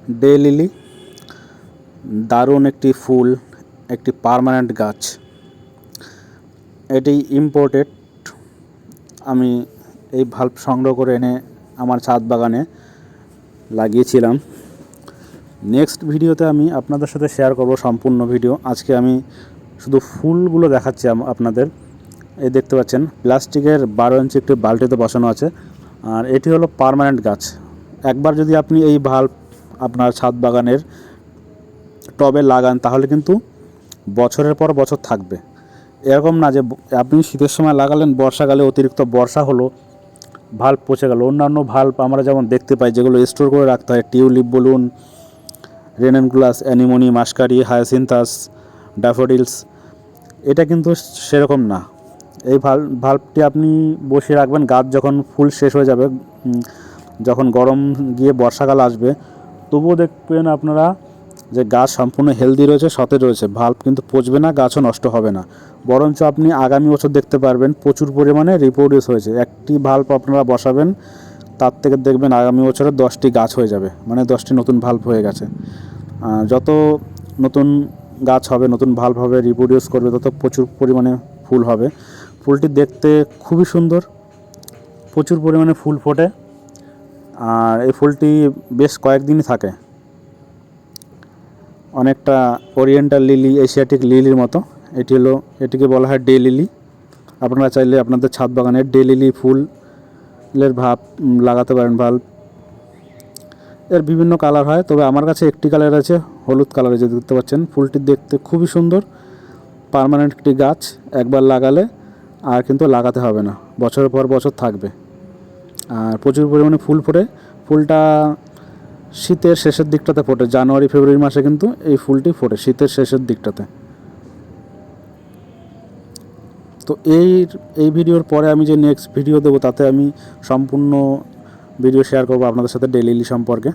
Day lily দারুণ একটি ফুল, একটি পার্মানেন্ট গাছ। এটি ইম্পোর্টেড। আমি এই ভাল্ব সংগ্রহ করে এনে আমার ছাদ বাগানে লাগিয়েছিলাম। নেক্সট ভিডিওতে আমি আপনাদের সাথে শেয়ার করব সম্পূর্ণ ভিডিও। আজকে আমি শুধু ফুলগুলো দেখাচ্ছি আপনাদের। এই দেখতে পাচ্ছেন প্লাস্টিকের 12 ইঞ্চি একটি বালতিতে বসানো আছে, আর এটি হলো পার্মানেন্ট গাছ। একবার যদি আপনি এই ভাল্ব আপনার ছাদ বাগানের টবে লাগান তাহলে কিন্তু বছরের পর বছর থাকবে। এরকম না যে আপনি শীতের সময় লাগালেন, বর্ষাকালে অতিরিক্ত বর্ষা হলো, ভাল্ব পচে গেল। অন্যান্য ভাল্ব আমরা যেমন দেখতে পাই যেগুলো স্টোর করে রাখতে হয়, টিউলিপ বলুন, রেনেনগুলাস, অ্যানিমনি, মাস্কারি, হায়াসিন্থাস, ড্যাফোডিলস, এটা কিন্তু সেরকম না। এই ভাল্বটি আপনি বসিয়ে রাখবেন, গাছ যখন ফুল শেষ হয়ে যাবে, যখন গরম গিয়ে বর্ষাকাল আসবে, তবুও দেখবেন আপনারা যে গাছ সম্পূর্ণ হেলদি রয়েছে, সতেজ রয়েছে। ভাল্ব কিন্তু পচবে না, গাছও নষ্ট হবে না। বরঞ্চ আপনি আগামী বছর দেখতে পারবেন প্রচুর পরিমাণে রিপ্রোডিউস হয়েছে। একটি ভাল্ব আপনারা বসাবেন, তার থেকে দেখবেন আগামী বছরে 10টি গাছ হয়ে যাবে, মানে 10টি নতুন ভাল্ব হয়ে গেছে। যত নতুন গাছ হবে, নতুন ভাল্ব হবে, রিপ্রোডিউস করবে, তত প্রচুর পরিমাণে ফুল হবে। ফুলটি দেখতে খুবই সুন্দর, প্রচুর পরিমাণে ফুল ফোটে, আর এই ফুলটি বেশ কয়েকদিনই থাকে। অনেকটা ওরিয়েন্টাল লিলি, এশিয়াটিক লিলির মতো। এটিকে বলা হয় ডে লিলি। আপনারা চাইলে আপনাদের ছাদ বাগানে ডে লিলি ফুলের ভাব লাগাতে পারেন। ভাল্ব এর বিভিন্ন কালার হয়, তবে আমার কাছে একটি কালার আছে, হলুদ কালারে, যে দেখতে পাচ্ছেন। ফুলটি দেখতে খুবই সুন্দর, পার্মানেন্ট একটি গাছ। একবার লাগালে আর কিন্তু লাগাতে হবে না, বছরের পর বছর থাকবে। আর প্রচুর পরিমাণে ফুল ফোটে। ফুলটা শীতের শেষের দিকটাতে ফোটে, জানুয়ারি ফেব্রুয়ারি মাসে কিন্তু এই ফুলটি ফোটে, শীতের শেষের দিকটাতে। তো এই ভিডিওর পরে আমি যে নেক্সট ভিডিও দেবো, তাতে আমি সম্পূর্ণ ভিডিও শেয়ার করবো আপনাদের সাথে ডে লিলি সম্পর্কে।